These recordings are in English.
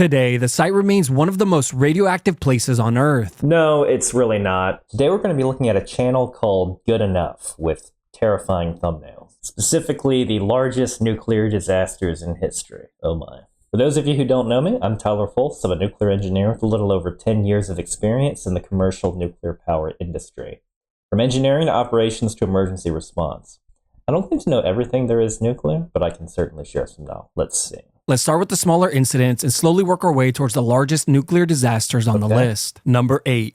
Today, the site remains one of the most radioactive places on Earth. No, it's really not. Today we're going to be looking at a channel called Good Enough with terrifying thumbnails. Specifically, the largest nuclear disasters in history. Oh my. For those of you who don't know me, I'm Tyler Foltz. I'm a nuclear engineer with a little over 10 years of experience in the commercial nuclear power industry. From engineering to operations to emergency response. I don't claim to know everything there is nuclear, but I can certainly share some knowledge. Let's see. Let's start with the smaller incidents and slowly work our way towards the largest nuclear disasters on the list. Number 8.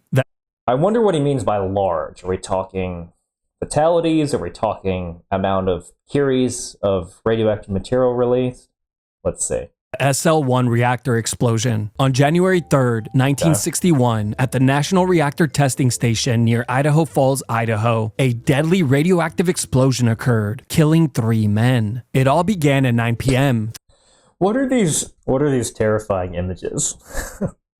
I wonder what he means by large. Are we talking fatalities? Are we talking amount of curies of radioactive material released? Let's see. SL-1 reactor explosion. On January 3rd, 1961, at the National Reactor Testing Station near Idaho Falls, Idaho, a deadly radioactive explosion occurred, killing 3 men. It all began at 9 p.m. What are these terrifying images?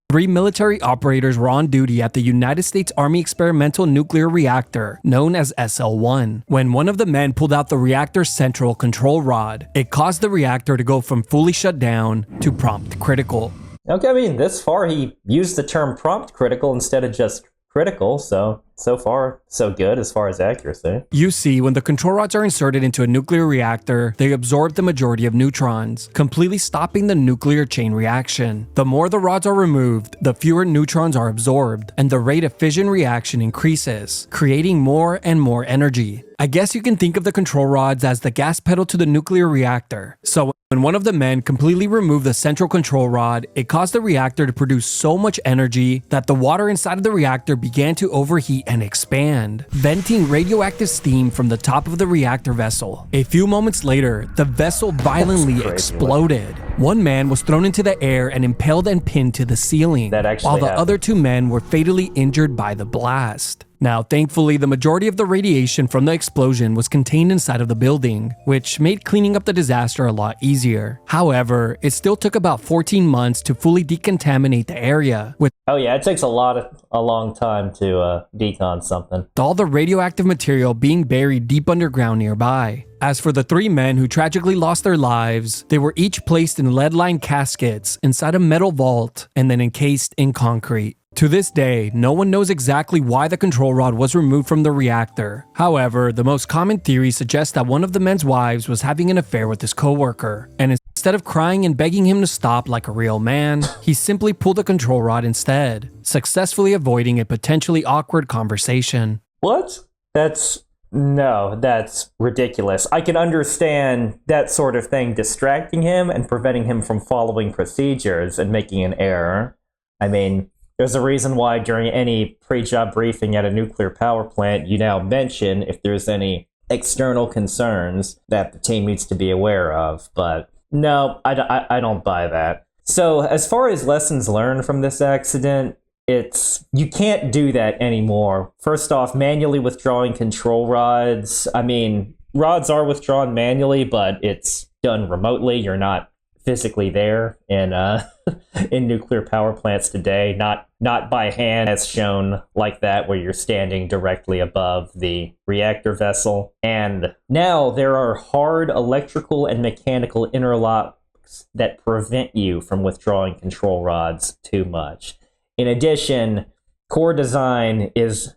3 military operators were on duty at the United States Army Experimental Nuclear Reactor, known as SL-1. When one of the men pulled out the reactor's central control rod, it caused the reactor to go from fully shut down to prompt critical. Okay, I mean, this far he used the term prompt critical instead of just critical, so far, so good as far as accuracy. You see, when the control rods are inserted into a nuclear reactor, they absorb the majority of neutrons, completely stopping the nuclear chain reaction. The more the rods are removed, the fewer neutrons are absorbed, and the rate of fission reaction increases, creating more and more energy. I guess you can think of the control rods as the gas pedal to the nuclear reactor. So when one of the men completely removed the central control rod, it caused the reactor to produce so much energy that the water inside of the reactor began to overheat and expand, venting radioactive steam from the top of the reactor vessel. A few moments later, the vessel violently exploded. One man was thrown into the air and impaled and pinned to the ceiling, while the other 2 men were fatally injured by the blast. Now, thankfully, the majority of the radiation from the explosion was contained inside of the building, which made cleaning up the disaster a lot easier. However, it still took about 14 months to fully decontaminate the area, with it takes a long time to decon something. all the radioactive material being buried deep underground nearby. As for the 3 men who tragically lost their lives, they were each placed in lead-lined caskets inside a metal vault and then encased in concrete. To this day, no one knows exactly why the control rod was removed from the reactor. However, the most common theory suggests that one of the men's wives was having an affair with his coworker, and instead of crying and begging him to stop like a real man, he simply pulled the control rod instead, successfully avoiding a potentially awkward conversation. What? That's ridiculous. I can understand that sort of thing distracting him and preventing him from following procedures and making an error. I mean, there's a reason why during any pre-job briefing at a nuclear power plant, you now mention if there's any external concerns that the team needs to be aware of. But no, I don't buy that. So as far as lessons learned from this accident, you can't do that anymore. First off, manually withdrawing control rods. I mean, rods are withdrawn manually, but it's done remotely. You're not physically there in in nuclear power plants today, not by hand as shown like that where you're standing directly above the reactor vessel. And now there are hard electrical and mechanical interlocks that prevent you from withdrawing control rods too much. In addition, core design is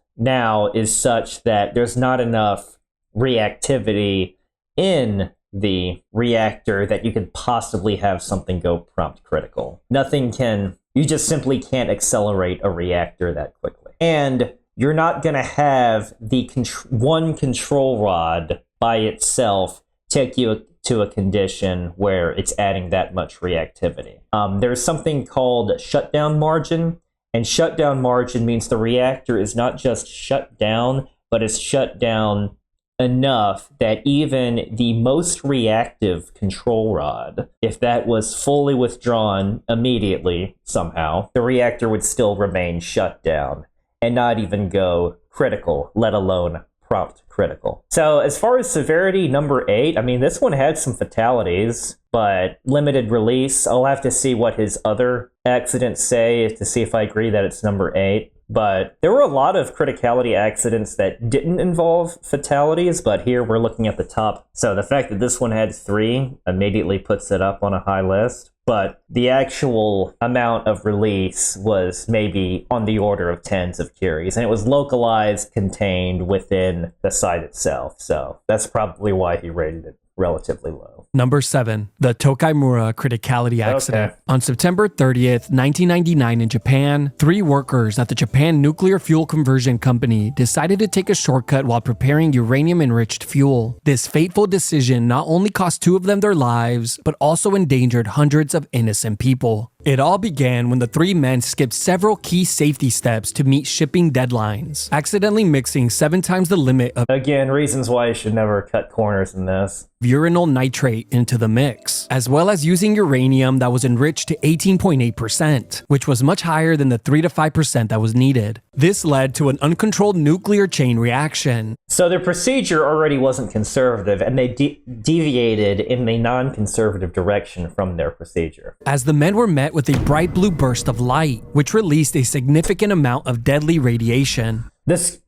such that there's not enough reactivity in the reactor that you could possibly have something go prompt critical. You just simply can't accelerate a reactor that quickly. And you're not going to have the one control rod by itself take you to a condition where it's adding that much reactivity. There's something called shutdown margin, and shutdown margin means the reactor is not just shut down, but it's shut down enough that even the most reactive control rod, if that was fully withdrawn immediately somehow, the reactor would still remain shut down and not even go critical, let alone prompt critical. So as far as severity, number 8, I mean, this one had some fatalities, but limited release. I'll have to see what his other accidents say to see if I agree that it's number 8. But there were a lot of criticality accidents that didn't involve fatalities, but here we're looking at the top. So the fact that this one had 3 immediately puts it up on a high list. but the actual amount of release was maybe on the order of tens of curies, and it was localized, contained within the site itself. So that's probably why he rated it relatively low. Number 7, the Tokai criticality accident. Okay. On September 30th, 1999 in Japan, 3 workers at the Japan Nuclear Fuel Conversion Company decided to take a shortcut while preparing uranium-enriched fuel. This fateful decision not only cost 2 of them their lives, but also endangered hundreds of innocent people. It all began when the 3 men skipped several key safety steps to meet shipping deadlines, accidentally mixing 7 times the limit of Again, reasons why you should never cut corners in this. uranyl nitrate into the mix, as well as using uranium that was enriched to 18.8%, which was much higher than the 3 to 5% that was needed. This led to an uncontrolled nuclear chain reaction. So their procedure already wasn't conservative, and they deviated in the non-conservative direction from their procedure. As the men were met with a bright blue burst of light, which released a significant amount of deadly radiation.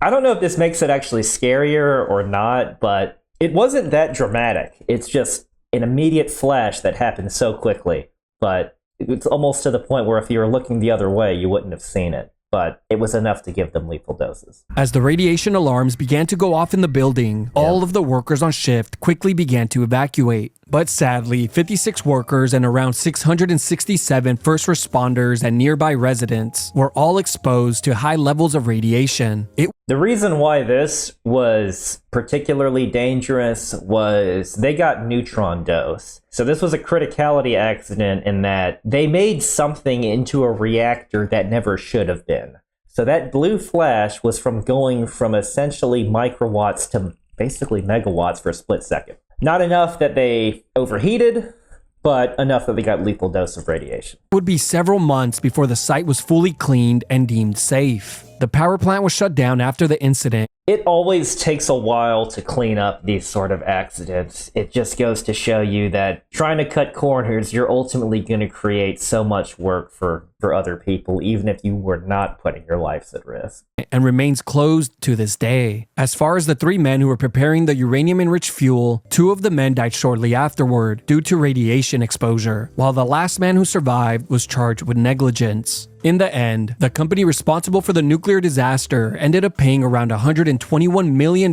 I don't know if this makes it actually scarier or not, but it wasn't that dramatic. It's just an immediate flash that happened so quickly. But it's almost to the point where if you were looking the other way, you wouldn't have seen it. But it was enough to give them lethal doses. As the radiation alarms began to go off in the building, all of the workers on shift quickly began to evacuate. But sadly, 56 workers and around 667 first responders and nearby residents were all exposed to high levels of radiation. The reason why this was particularly dangerous was they got neutron dose. So this was a criticality accident in that they made something into a reactor that never should have been. So that blue flash was from going from essentially microwatts to basically megawatts for a split second. Not enough that they overheated, but enough that they got lethal dose of radiation. It would be several months before the site was fully cleaned and deemed safe. The power plant was shut down after the incident. It always takes a while to clean up these sort of accidents. It just goes to show you that trying to cut corners, you're ultimately going to create so much work for other people, even if you were not putting your lives at risk. And remains closed to this day. As far as the 3 men who were preparing the uranium-enriched fuel, 2 of the men died shortly afterward due to radiation exposure, while the last man who survived was charged with negligence. In the end, the company responsible for the nuclear disaster ended up paying around $121 million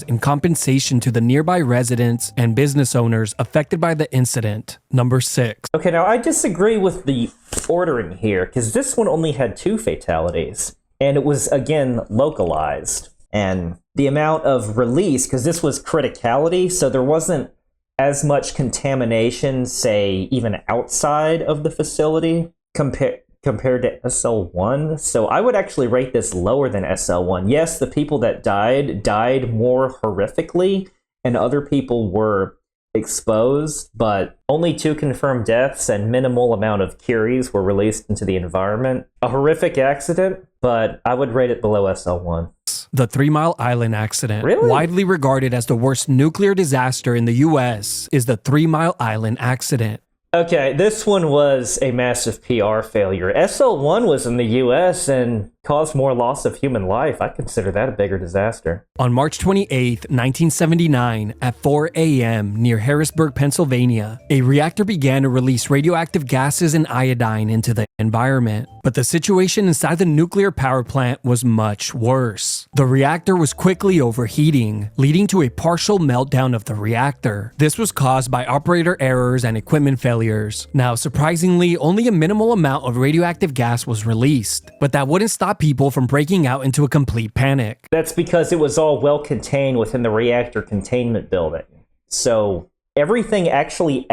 in compensation to the nearby residents and business owners affected by the incident. Number 6. Okay, now I disagree with the ordering here, because this one only had 2 fatalities, and it was, again, localized. And the amount of release, because this was criticality, so there wasn't as much contamination, say, even outside of the facility compared to SL1. So I would actually rate this lower than SL1. Yes, the people that died more horrifically, and other people were exposed, but only 2 confirmed deaths and minimal amount of curies were released into the environment. A horrific accident, but I would rate it below SL1. The 3 Mile Island accident, Really? widely regarded as the worst nuclear disaster in the US, is the 3 Mile Island accident. Okay, this one was a massive PR failure. SL1 was in the US and caused more loss of human life. I consider that a bigger disaster. On March 28, 1979, at 4 a.m. near Harrisburg, Pennsylvania, a reactor began to release radioactive gases and iodine into the environment. But the situation inside the nuclear power plant was much worse. The reactor was quickly overheating, leading to a partial meltdown of the reactor. This was caused by operator errors and equipment failures. Now, surprisingly, only a minimal amount of radioactive gas was released, but that wouldn't stop people from breaking out into a complete panic. That's because it was all well contained within the reactor containment building. So everything actually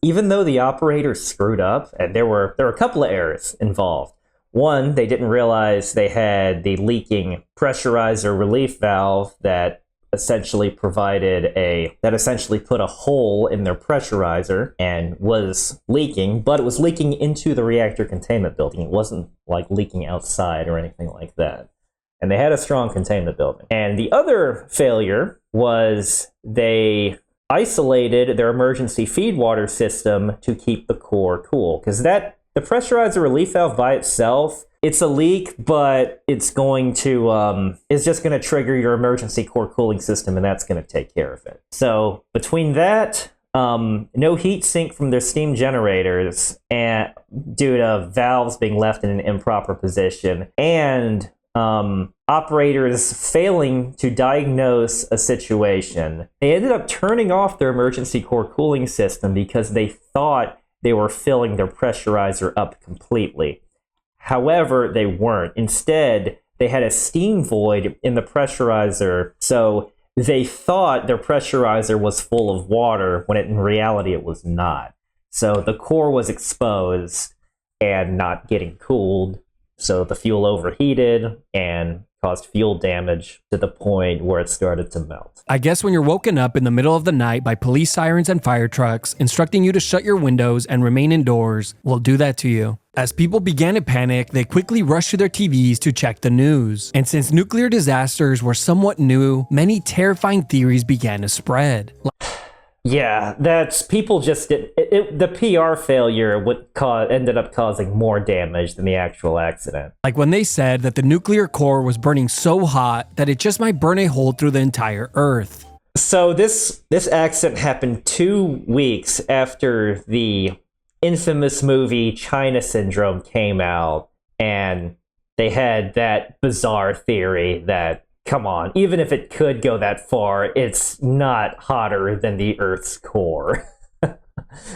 even though the operator screwed up, and there were a couple of errors involved. One, they didn't realize they had the leaking pressurizer relief valve that essentially put a hole in their pressurizer and was leaking, but it was leaking into the reactor containment building. It wasn't like leaking outside or anything like that. And they had a strong containment building. And the other failure was they isolated their emergency feed water system to keep the core cool. Because the pressurizer relief valve by itself, it's a leak, but it's just going to trigger your emergency core cooling system, and that's going to take care of it. So between that, no heat sink from their steam generators, and due to valves being left in an improper position, and operators failing to diagnose a situation. They ended up turning off their emergency core cooling system because they thought they were filling their pressurizer up completely. However, they weren't. Instead, they had a steam void in the pressurizer, so they thought their pressurizer was full of water when in reality it was not. So the core was exposed and not getting cooled, so the fuel overheated and caused fuel damage to the point where it started to melt. I guess when you're woken up in the middle of the night by police sirens and fire trucks instructing you to shut your windows and remain indoors, will do that to you. As people began to panic, they quickly rushed to their TVs to check the news. And since nuclear disasters were somewhat new, many terrifying theories began to spread. Yeah, that's people just did the PR failure ended up causing more damage than the actual accident. Like when they said that the nuclear core was burning so hot that it just might burn a hole through the entire Earth. So this accident happened 2 weeks after the infamous movie China Syndrome came out, and they had that bizarre theory that, come on, even if it could go that far, it's not hotter than the Earth's core.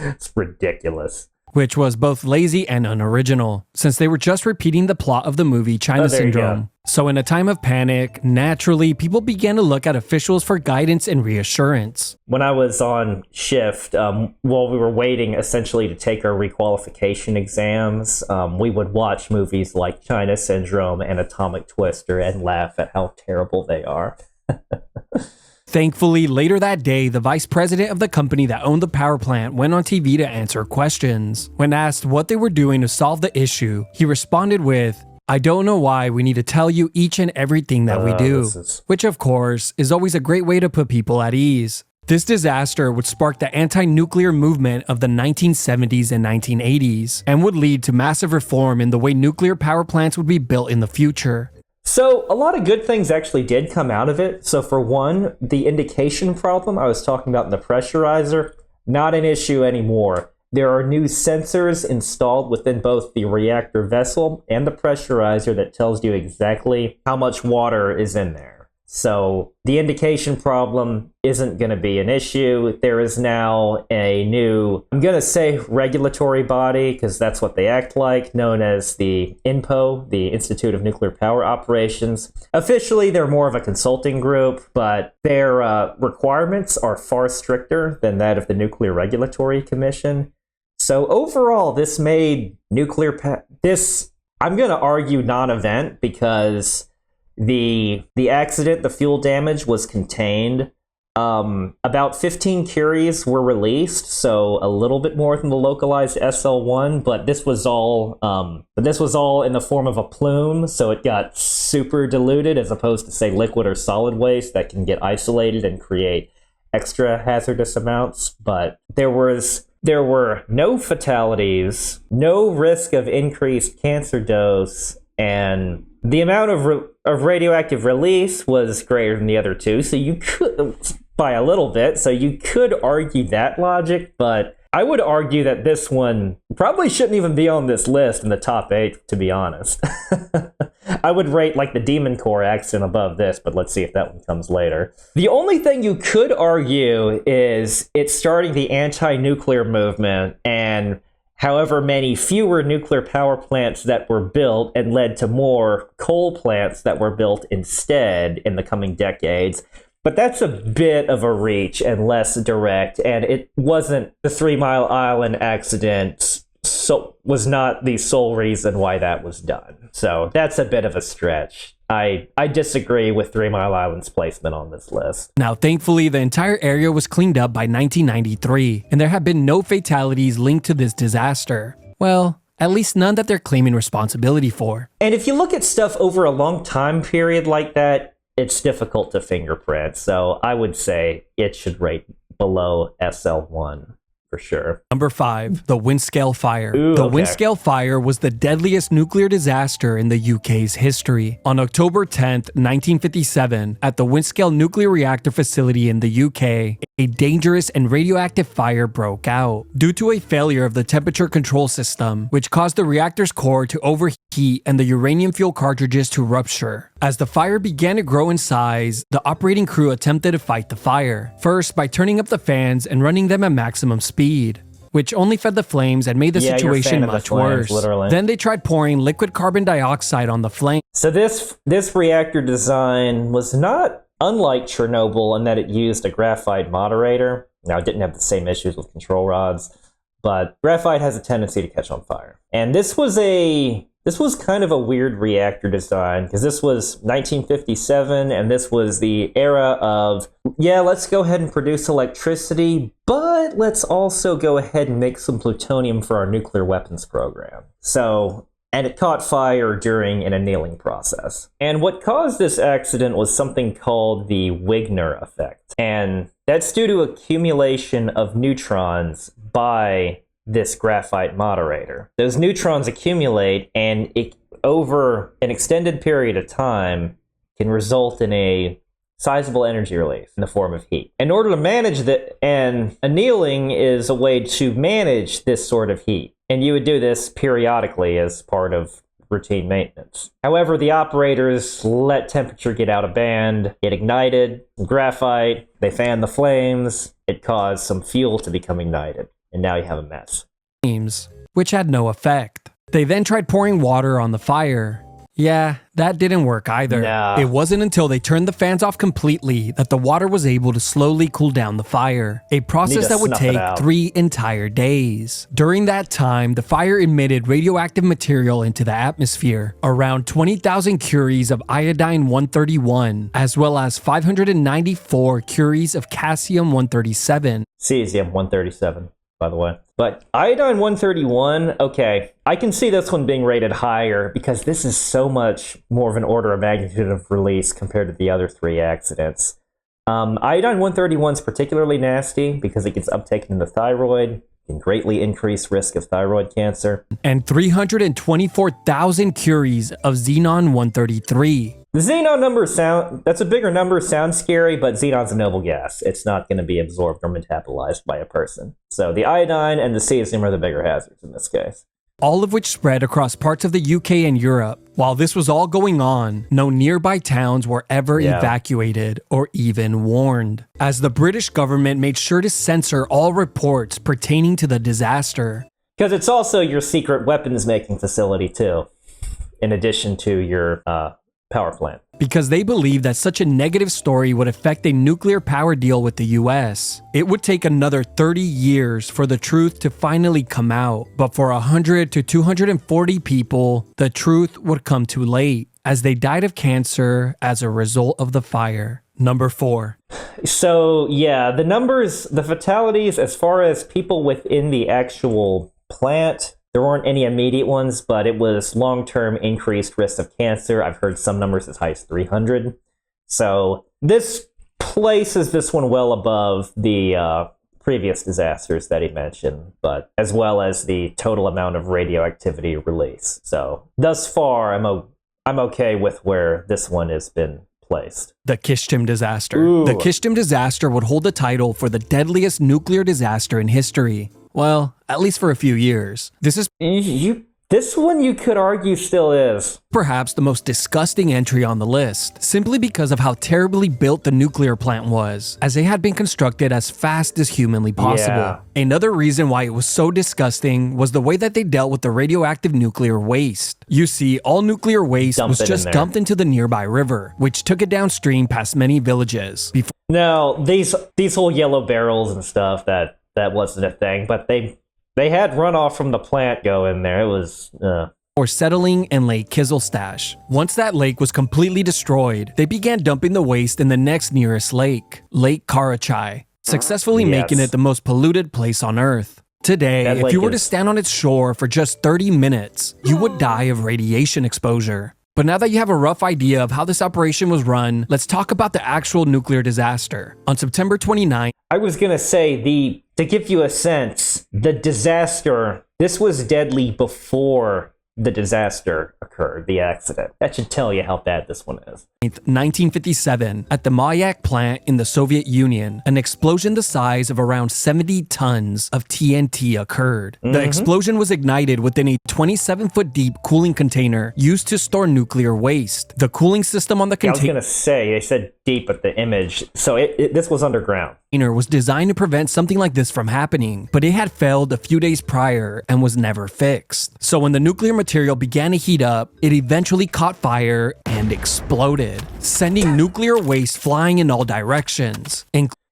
It's ridiculous. Which was both lazy and unoriginal, since they were just repeating the plot of the movie China Syndrome. So in a time of panic, naturally, people began to look at officials for guidance and reassurance. When I was on shift, while we were waiting essentially to take our requalification exams, we would watch movies like China Syndrome and Atomic Twister and laugh at how terrible they are. Thankfully, later that day, the vice president of the company that owned the power plant went on TV to answer questions. When asked what they were doing to solve the issue, he responded with, "I don't know why we need to tell you each and everything that we do," which of course is always a great way to put people at ease. This disaster would spark the anti-nuclear movement of the 1970s and 1980s, and would lead to massive reform in the way nuclear power plants would be built in the future. So a lot of good things actually did come out of it. So for one, the indication problem I was talking about in the pressurizer, not an issue anymore. There are new sensors installed within both the reactor vessel and the pressurizer that tells you exactly how much water is in there. So the indication problem isn't going to be an issue. There is now a new, I'm going to say regulatory body, because that's what they act like, known as the INPO, the Institute of Nuclear Power Operations. Officially, they're more of a consulting group, but their requirements are far stricter than that of the Nuclear Regulatory Commission. So overall, this made this, I'm going to argue, non-event, because the accident, the fuel damage was contained. About 15 Curies were released, so a little bit more than the localized SL1, but this was all in the form of a plume, so it got super diluted as opposed to, say, liquid or solid waste that can get isolated and create extra hazardous amounts. But there were no fatalities, no risk of increased cancer dose, and the amount of radioactive release was greater than the other two, so you could, by a little bit, so you could argue that logic, but I would argue that this one probably shouldn't even be on this list in the top 8, to be honest. I would rate like the Demon Core accident above this, but let's see if that one comes later. The only thing you could argue is it's starting the anti-nuclear movement, and however many fewer nuclear power plants that were built and led to more coal plants that were built instead in the coming decades. But that's a bit of a reach and less direct, and it wasn't the 3 Mile Island accident, so was not the sole reason why that was done. So that's a bit of a stretch. I disagree with 3 Mile Island's placement on this list. Now, thankfully, the entire area was cleaned up by 1993, and there have been no fatalities linked to this disaster. Well, at least none that they're claiming responsibility for. And if you look at stuff over a long time period like that, it's difficult to fingerprint, so I would say it should rate below SL1. for sure. Number 5, the Windscale fire. Ooh, the okay. Windscale fire was the deadliest nuclear disaster in the UK's history. On October 10th, 1957, at the Windscale nuclear reactor facility in the UK, a dangerous and radioactive fire broke out due to a failure of the temperature control system, which caused the reactor's core to overheat and the uranium fuel cartridges to rupture. As the fire began to grow in size, the operating crew attempted to fight the fire, first by turning up the fans and running them at maximum speed, which only fed the flames and made the situation much worse. Literally. Then they tried pouring liquid carbon dioxide on the flame. So this reactor design was not unlike Chernobyl in that it used a graphite moderator. Now, it didn't have the same issues with control rods, but graphite has a tendency to catch on fire. And this was kind of a weird reactor design, because this was 1957, and this was the era of, yeah, let's go ahead and produce electricity, but let's also go ahead and make some plutonium for our nuclear weapons program. And it caught fire during an annealing process. And what caused this accident was something called the Wigner effect. And that's due to accumulation of neutrons by this graphite moderator. Those neutrons accumulate, and over an extended period of time can result in a sizable energy release in the form of heat. In order to manage that, and annealing is a way to manage this sort of heat. And you would do this periodically as part of routine maintenance. However, the operators let temperature get out of band. It ignited graphite. They fanned the flames. It caused some fuel to become ignited. And now you have a mess. Which had no effect. They then tried pouring water on the fire. Yeah, that didn't work either. Nah. It wasn't until they turned the fans off completely that the water was able to slowly cool down the fire, a process that would take 3 entire days. During that time, the fire emitted radioactive material into the atmosphere, around 20,000 curies of iodine-131, as well as 594 curies of caesium-137. Cesium-137, by the way. But iodine-131, okay, I can see this one being rated higher because this is so much more of an order of magnitude of release compared to the other 3 accidents. Iodine-131 is particularly nasty because it gets uptaken in the thyroid, can greatly increase risk of thyroid cancer. And 324,000 curies of xenon-133. The xenon number that's a bigger number, sounds scary, but xenon's a noble gas. It's not going to be absorbed or metabolized by a person. So the iodine and the cesium are the bigger hazards in this case. All of which spread across parts of the UK and Europe. While this was all going on, no nearby towns were ever evacuated or even warned, as the British government made sure to censor all reports pertaining to the disaster. Because it's also your secret weapons making facility too, in addition to your power plant. Because they believed that such a negative story would affect a nuclear power deal with the US. It would take another 30 years for the truth to finally come out, but for 100 to 240 people, the truth would come too late, as they died of cancer as a result of the fire. Number 4. So yeah, the numbers, the fatalities as far as people within the actual plant, there weren't any immediate ones, but it was long-term increased risk of cancer. I've heard some numbers as high as 300. So this places this one well above the previous disasters that he mentioned, but as well as the total amount of radioactivity release. So thus far, I'm okay with where this one has been placed. The Kyshtym disaster. Ooh. The Kyshtym disaster would hold the title for the deadliest nuclear disaster in history. Well, at least for a few years. This is this one you could argue still is perhaps the most disgusting entry on the list, simply because of how terribly built the nuclear plant was, as it had been constructed as fast as humanly possible. Yeah. Another reason why it was so disgusting was the way that they dealt with the radioactive nuclear waste. You see, all nuclear waste was just dumped into the nearby river, which took it downstream past many villages. Now, these whole yellow barrels and stuff, that wasn't a thing, but they had runoff from the plant go in there. It was or settling in Lake Kizilstash. Once that lake was completely destroyed, they began dumping the waste in the next nearest lake, Lake Karachay, successfully making it the most polluted place on Earth. Today, if you were to stand on its shore for just 30 minutes, you would die of radiation exposure. But now that you have a rough idea of how this operation was run, let's talk about the actual nuclear disaster. On September 29, I was gonna say, to give you a sense, the disaster, this was deadly before the disaster occurred, the accident. That should tell you how bad this one is. 1957, at the Mayak plant in the Soviet Union, an explosion the size of around 70 tons of TNT occurred. The explosion was ignited within a 27-foot deep cooling container used to store nuclear waste. The cooling system on the I was container gonna say, they said deep at the image, so this was underground. was designed to prevent something like this from happening, but it had failed a few days prior and was never fixed. So when the nuclear material began to heat up, it eventually caught fire and exploded, sending nuclear waste flying in all directions,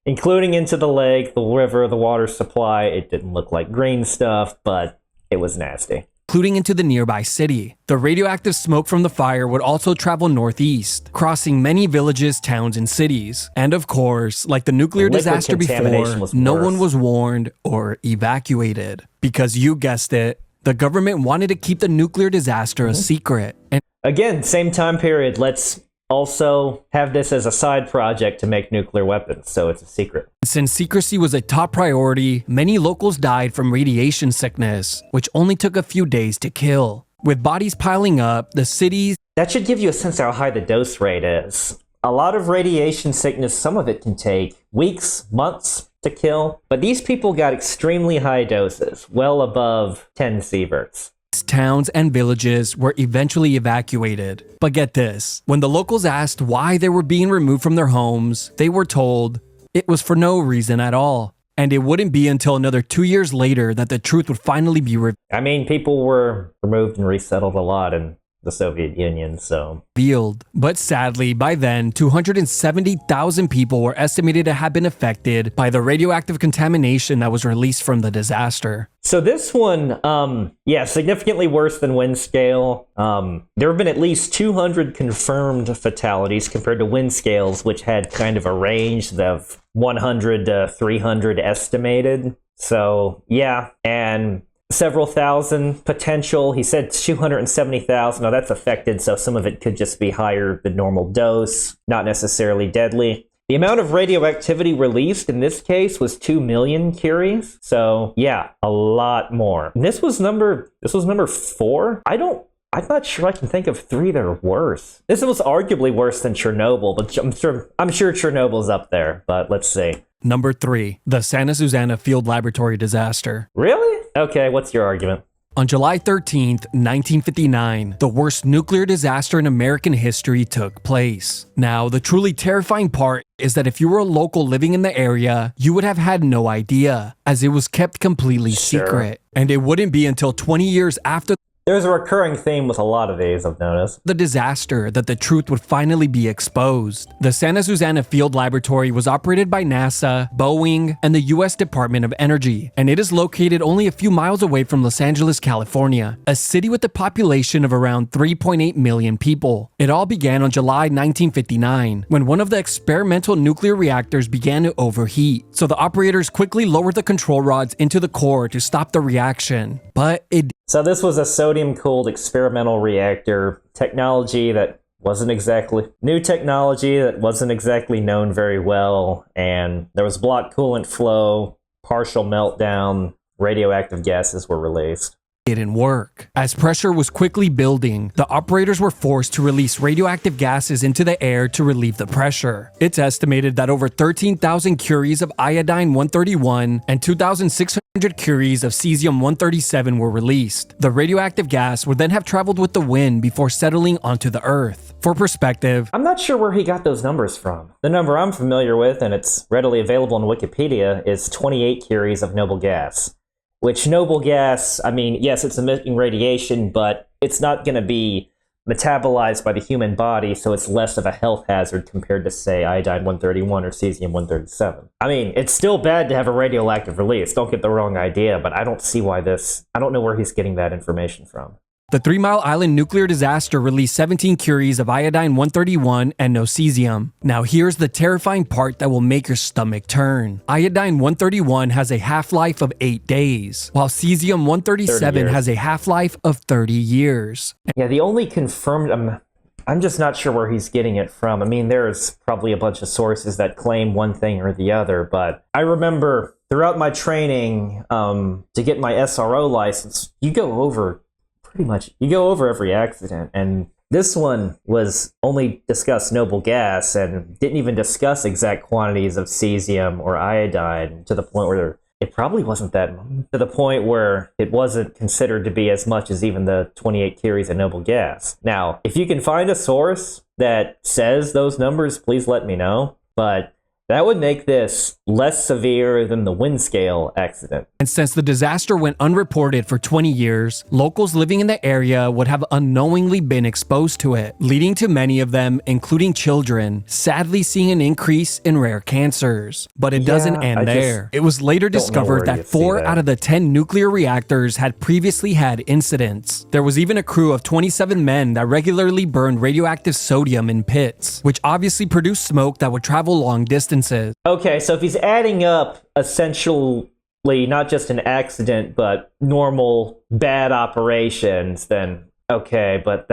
Including into the lake, the river, the water supply. It didn't look like green stuff, but it was nasty. including into the nearby city. The radioactive smoke from the fire would also travel northeast, crossing many villages, towns, and cities. And of course, like the nuclear Liquid disaster before, contamination was no worse. one was warned or evacuated. Because you guessed it, the government wanted to keep the nuclear disaster a secret. And Again, same time period. Let's also have this as a side project to make nuclear weapons, so it's a secret. since secrecy was a top priority, many locals died from radiation sickness, which only took a few days to kill. With bodies piling up, the cities That should give you a sense of how high the dose rate is. A lot of radiation sickness, some of it can take weeks, months to kill, but these people got extremely high doses, well above 10 sieverts. towns and villages were eventually evacuated. But get this, when the locals asked why they were being removed from their homes, they were told it was for no reason at all. And it wouldn't be until another 2 years later that the truth would finally be I mean, people were removed and resettled a lot in the Soviet Union, so... revealed. But sadly, by then, 270,000 people were estimated to have been affected by the radioactive contamination that was released from the disaster. So this one, significantly worse than Windscale. There have been at least 200 confirmed fatalities compared to Windscale's, which had kind of a range of 100 to 300 estimated. So, yeah, and several thousand potential. He said 270,000. Now that's affected, so some of it could just be higher than normal dose, not necessarily deadly. The amount of radioactivity released in this case was 2 million curies. So yeah, a lot more. And this was number 4. I'm not sure I can think of 3 that are worse. This was arguably worse than Chernobyl, but I'm sure Chernobyl's up there, but let's see. Number 3, the Santa Susana Field Laboratory disaster. Really? Okay, what's your argument? On July 13th, 1959, the worst nuclear disaster in American history took place. Now, the truly terrifying part is that if you were a local living in the area, you would have had no idea, as it was kept completely secret. And it wouldn't be until 20 years after There's a recurring theme with a lot of these, I've noticed. the disaster that the truth would finally be exposed. The Santa Susana Field Laboratory was operated by NASA, Boeing, and the US Department of Energy, and it is located only a few miles away from Los Angeles, California, a city with a population of around 3.8 million people. It all began on July 1959, when one of the experimental nuclear reactors began to overheat, so the operators quickly lowered the control rods into the core to stop the reaction. But So this was a sodium-cooled experimental reactor, technology that wasn't exactly known very well, and there was blocked coolant flow, partial meltdown, radioactive gases were released. didn't work. As pressure was quickly building, the operators were forced to release radioactive gases into the air to relieve the pressure. It's estimated that over 13,000 curies of iodine-131 and 2,600 curies of cesium-137 were released. The radioactive gas would then have traveled with the wind before settling onto the Earth. For perspective, I'm not sure where he got those numbers from. The number I'm familiar with, and it's readily available on Wikipedia, is 28 curies of noble gas. Which noble gas, I mean, yes, it's emitting radiation, but it's not going to be metabolized by the human body, so it's less of a health hazard compared to, say, iodine-131 or cesium-137. I mean, it's still bad to have a radioactive release, don't get the wrong idea, but I don't see why I don't know where he's getting that information from. the 3 Mile Island nuclear disaster released 17 curies of iodine-131 and no cesium. Now here's the terrifying part that will make your stomach turn. Iodine-131 has a half-life of 8 days, while cesium-137 has a half-life of 30 years. Yeah, the only confirmed I'm just not sure where he's getting it from. I mean, there's probably a bunch of sources that claim one thing or the other, but I remember throughout my training to get my SRO license, you go over every accident, and this one was only discussed noble gas and didn't even discuss exact quantities of cesium or iodine to the point where it probably wasn't that, to the point where it wasn't considered to be as much as even the 28 curies of noble gas. Now, if you can find a source that says those numbers, please let me know. But that would make this less severe than the Windscale accident. And since the disaster went unreported for 20 years, locals living in the area would have unknowingly been exposed to it, leading to many of them, including children, sadly seeing an increase in rare cancers. But it doesn't end there. It was later discovered that 4 out of the 10 nuclear reactors had previously had incidents. There was even a crew of 27 men that regularly burned radioactive sodium in pits, which obviously produced smoke that would travel long distances. Okay, so if he's adding up essentially not just an accident, but normal bad operations, then okay, but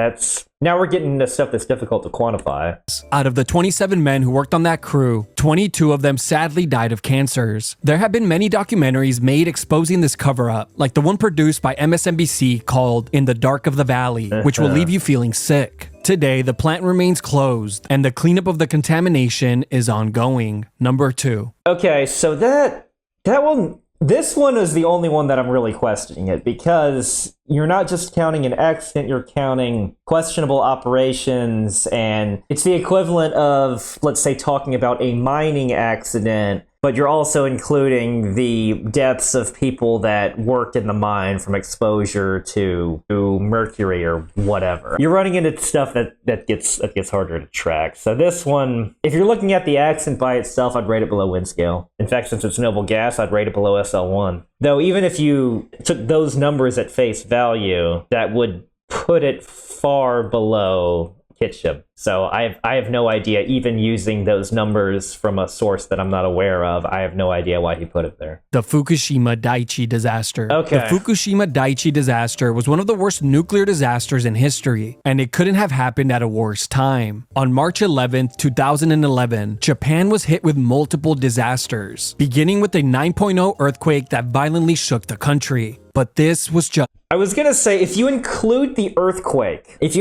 now we're getting into stuff that's difficult to quantify. Out of the 27 men who worked on that crew, 22 of them sadly died of cancers. There have been many documentaries made exposing this cover-up, like the one produced by MSNBC called In the Dark of the Valley, which will leave you feeling sick. Today, the plant remains closed, and the cleanup of the contamination is ongoing. Number 2. Okay, so this one is the only one that I'm really questioning it, because you're not just counting an accident, you're counting questionable operations, and it's the equivalent of, let's say, talking about a mining accident, but you're also including the deaths of people that worked in the mine from exposure to mercury or whatever. You're running into stuff that gets harder to track. So this one, if you're looking at the accident by itself, I'd rate it below Windscale. In fact, since it's noble gas, I'd rate it below SL1. Though even if you took those numbers at face value, that would put it far below Kyshtym. So I have no idea, even using those numbers from a source that I'm not aware of, I have no idea why he put it there. The Fukushima Daiichi disaster. Okay. The Fukushima Daiichi disaster was one of the worst nuclear disasters in history, and it couldn't have happened at a worse time. On March 11th, 2011, Japan was hit with multiple disasters, beginning with a 9.0 earthquake that violently shook the country. But this was just... I was gonna say, if you include the earthquake and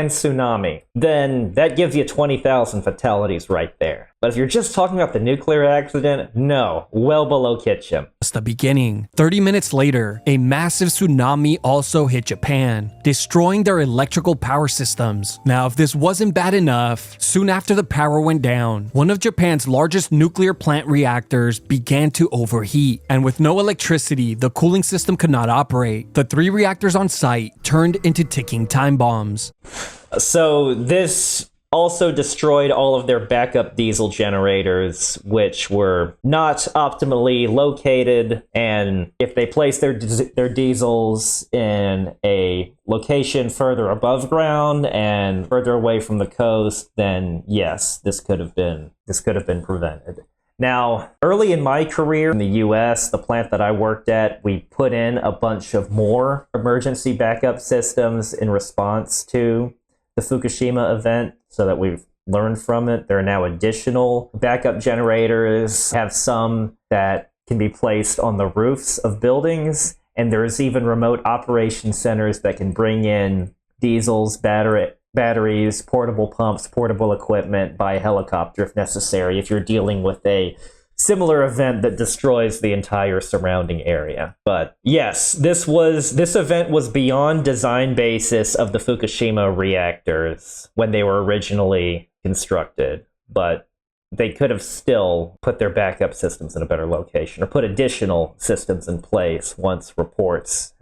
tsunami, then that gives you 20,000 fatalities right there. But if you're just talking about the nuclear accident, no, well below Kyshtym. That's the beginning. 30 minutes later, a massive tsunami also hit Japan, destroying their electrical power systems. Now, if this wasn't bad enough, soon after the power went down, one of Japan's largest nuclear plant reactors began to overheat, and with no electricity, the cooling system could not operate. The 3 reactors on site turned into ticking time bombs. So this also destroyed all of their backup diesel generators, which were not optimally located, and if they placed their diesels in a location further above ground and further away from the coast, then yes, this could have been prevented. Now, early in my career in the US, the plant that I worked at, we put in a bunch of more emergency backup systems in response to the Fukushima event, so that we've learned from it. There are now additional backup generators, have some that can be placed on the roofs of buildings, and there's even remote operation centers that can bring in diesels, batteries, portable pumps, portable equipment by helicopter if necessary, if you're dealing with a similar event that destroys the entire surrounding area. But yes, this event was beyond design basis of the Fukushima reactors when they were originally constructed, but they could have still put their backup systems in a better location or put additional systems in place once reports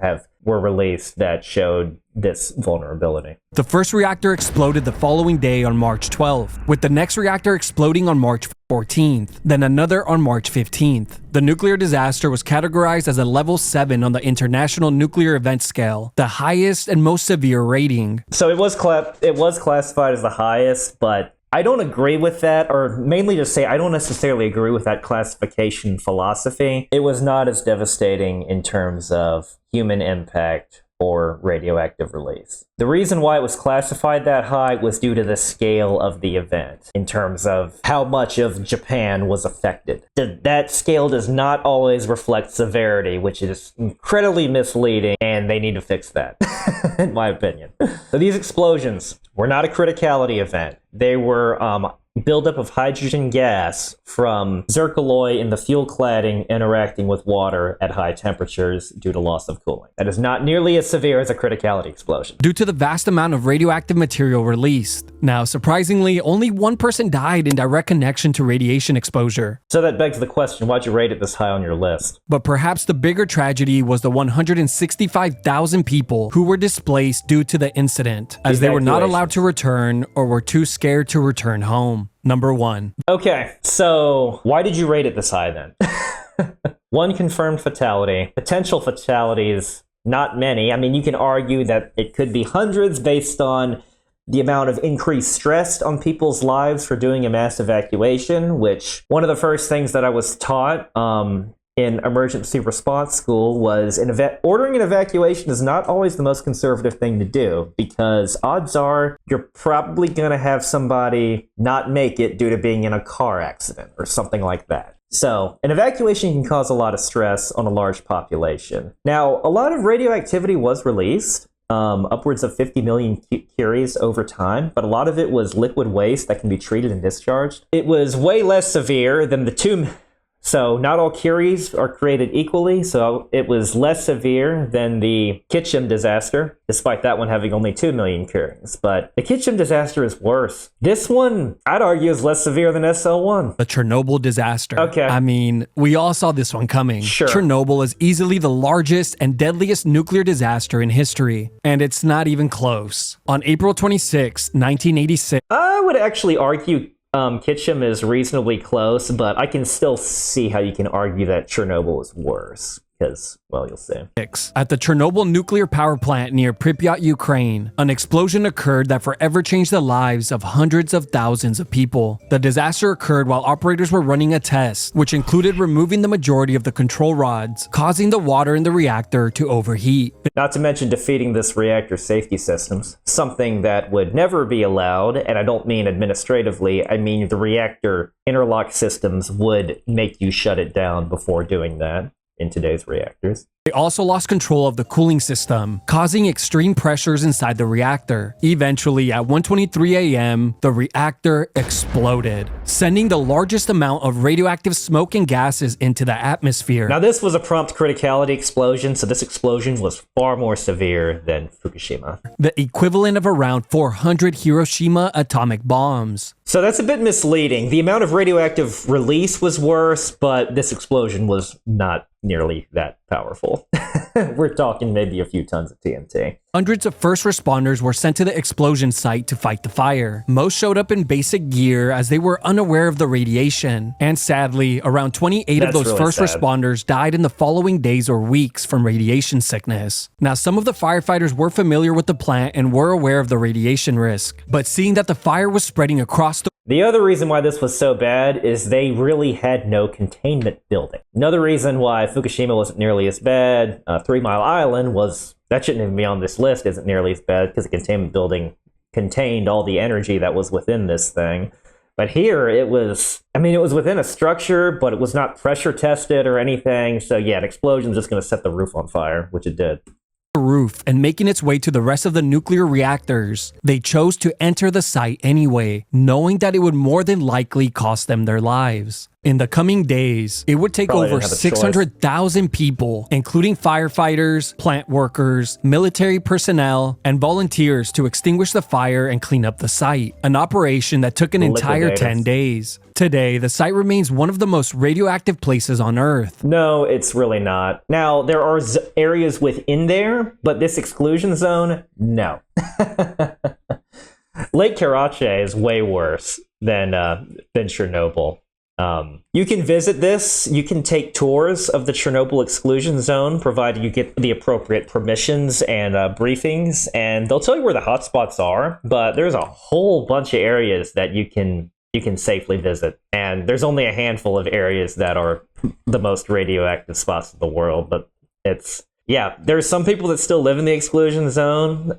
were released that showed this vulnerability. The first reactor exploded the following day on March 12th, with the next reactor exploding on March 14th, then another on March 15th. The nuclear disaster was categorized as a level 7 on the International Nuclear Event Scale, the highest and most severe rating. So it was classified as the highest, but I don't agree with that, or mainly to say I don't necessarily agree with that classification philosophy. It was not as devastating in terms of human impact for radioactive release. The reason why it was classified that high was due to the scale of the event, in terms of how much of Japan was affected. That scale does not always reflect severity, which is incredibly misleading, and they need to fix that, in my opinion. So these explosions were not a criticality event. They were buildup of hydrogen gas from zircaloy in the fuel cladding interacting with water at high temperatures due to loss of cooling. That is not nearly as severe as a criticality explosion. Due to the vast amount of radioactive material released. Now, surprisingly, only one person died in direct connection to radiation exposure. So that begs the question, why'd you rate it this high on your list? But perhaps the bigger tragedy was the 165,000 people who were displaced due to the incident, as they were not allowed to return or were too scared to return home. Number 1. Okay, so why did you rate it this high then? One confirmed fatality. Potential fatalities, not many. I mean, you can argue that it could be hundreds based on the amount of increased stress on people's lives for doing a mass evacuation, which one of the first things that I was taught in emergency response school was ordering an evacuation is not always the most conservative thing to do, because odds are you're probably going to have somebody not make it due to being in a car accident or something like that. So an evacuation can cause a lot of stress on a large population. Now, a lot of radioactivity was released, upwards of 50 million curies over time, but a lot of it was liquid waste that can be treated and discharged. It was way less severe than the So not all curies are created equally, so it was less severe than the Kyshtym disaster, despite that one having only 2 million curies. But the Kyshtym disaster is worse. This one, I'd argue, is less severe than SL1. The Chernobyl disaster. Okay. I mean, we all saw this one coming. Sure. Chernobyl is easily the largest and deadliest nuclear disaster in history, and it's not even close. On April 26, 1986, I would actually argue Kyshtym is reasonably close, but I can still see how you can argue that Chernobyl is worse, because, well, you'll see. At the Chernobyl nuclear power plant near Pripyat, Ukraine, an explosion occurred that forever changed the lives of hundreds of thousands of people. The disaster occurred while operators were running a test, which included removing the majority of the control rods, causing the water in the reactor to overheat. Not to mention defeating this reactor safety systems, something that would never be allowed, and I don't mean administratively, I mean the reactor interlock systems would make you shut it down before doing that in today's reactors. They also lost control of the cooling system, causing extreme pressures inside the reactor. Eventually, at 1:23 a.m., the reactor exploded, sending the largest amount of radioactive smoke and gases into the atmosphere. Now, this was a prompt criticality explosion, so this explosion was far more severe than Fukushima. The equivalent of around 400 Hiroshima atomic bombs. So that's a bit misleading. The amount of radioactive release was worse, but this explosion was not nearly that powerful. We're talking maybe a few tons of TNT. Hundreds of first responders were sent to the explosion site to fight the fire. Most showed up in basic gear as they were unaware of the radiation. And sadly, around 28 of those really first sad. responders died in the following days or weeks from radiation sickness. Now, some of the firefighters were familiar with the plant and were aware of the radiation risk. But seeing that the fire was spreading across The other reason why this was so bad is they really had no containment building. Another reason why Fukushima wasn't nearly as bad, 3 Mile Island that shouldn't even be on this list, isn't nearly as bad because the containment building contained all the energy that was within this thing. But here it was within a structure, but it was not pressure tested or anything. So yeah, an explosion is just going to set the roof on fire, which it did. Roof and making its way to the rest of the nuclear reactors. They chose to enter the site anyway, knowing that it would more than likely cost them their lives. In the coming days, it would take Probably over didn't have a 600,000 people, including firefighters, plant workers, military personnel, and volunteers to extinguish the fire and clean up the site, an operation that took an entire Liquidators. 10 days. Today, the site remains one of the most radioactive places on Earth. No, it's really not. Now, there are areas within there, but this exclusion zone, no. Lake Karachay is way worse than Chernobyl. You can visit this. You can take tours of the Chernobyl exclusion zone, provided you get the appropriate permissions and briefings, and they'll tell you where the hotspots are. But there's a whole bunch of areas that you can safely visit, and there's only a handful of areas that are the most radioactive spots in the world. But it's Yeah, there's some people that still live in the exclusion zone.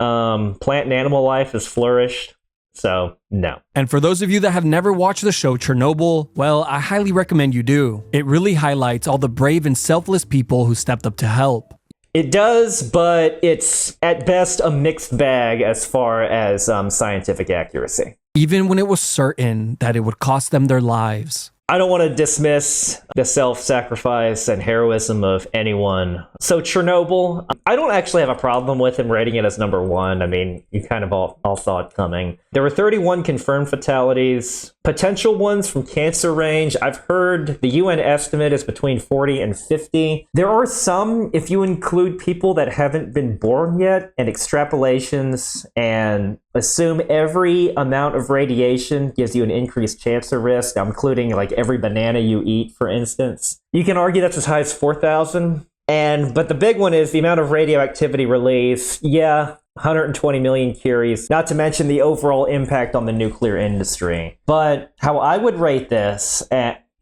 Plant and animal life has flourished. So, no. And for those of you that have never watched the show Chernobyl, well, I highly recommend you do. It really highlights all the brave and selfless people who stepped up to help. It does, but it's at best a mixed bag as far as scientific accuracy. Even when it was certain that it would cost them their lives. I don't want to dismiss the self-sacrifice and heroism of anyone. So Chernobyl, I don't actually have a problem with him rating it as number 1. I mean, you kind of all saw it coming. There were 31 confirmed fatalities. Potential ones from cancer range, I've heard the UN estimate is between 40 and 50. There are some, if you include people that haven't been born yet, and extrapolations, and assume every amount of radiation gives you an increased cancer risk. I'm including like every banana you eat, for instance. You can argue that's as high as 4,000. But the big one is the amount of radioactivity released. Yeah, 120 million curies, not to mention the overall impact on the nuclear industry. But how I would rate this,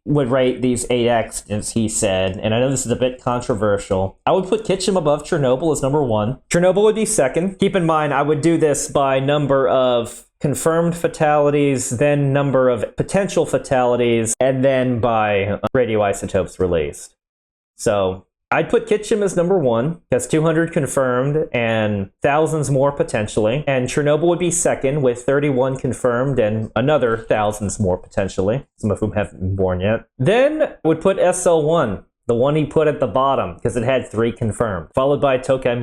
would rate these 8 accidents, he said, and I know this is a bit controversial, I would put Kyshtym above Chernobyl as number 1. Chernobyl would be second. Keep in mind, I would do this by number of confirmed fatalities, then number of potential fatalities, and then by radioisotopes released. So I'd put Kyshtym as number 1, because 200 confirmed and thousands more potentially. And Chernobyl would be second with 31 confirmed and another thousands more potentially, some of whom haven't been born yet. Then I would put SL1, the one he put at the bottom, because it had 3 confirmed. Followed by Tokai,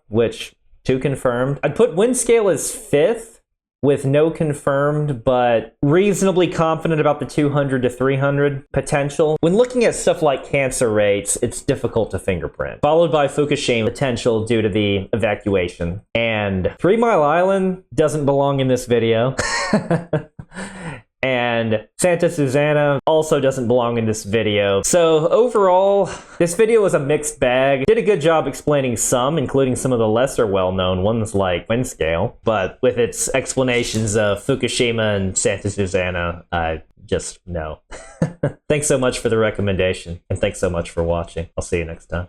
which 2 confirmed. I'd put Windscale as 5th, with no confirmed, but reasonably confident about the 200 to 300 potential. When looking at stuff like cancer rates, it's difficult to fingerprint. Followed by Fukushima potential due to the evacuation. And 3 Mile Island doesn't belong in this video. And Santa Susana also doesn't belong in this video. So overall, this video was a mixed bag. Did a good job explaining some, including some of the lesser well-known ones like Windscale. But with its explanations of Fukushima and Santa Susana, I just no. Thanks so much for the recommendation, and thanks so much for watching. I'll see you next time.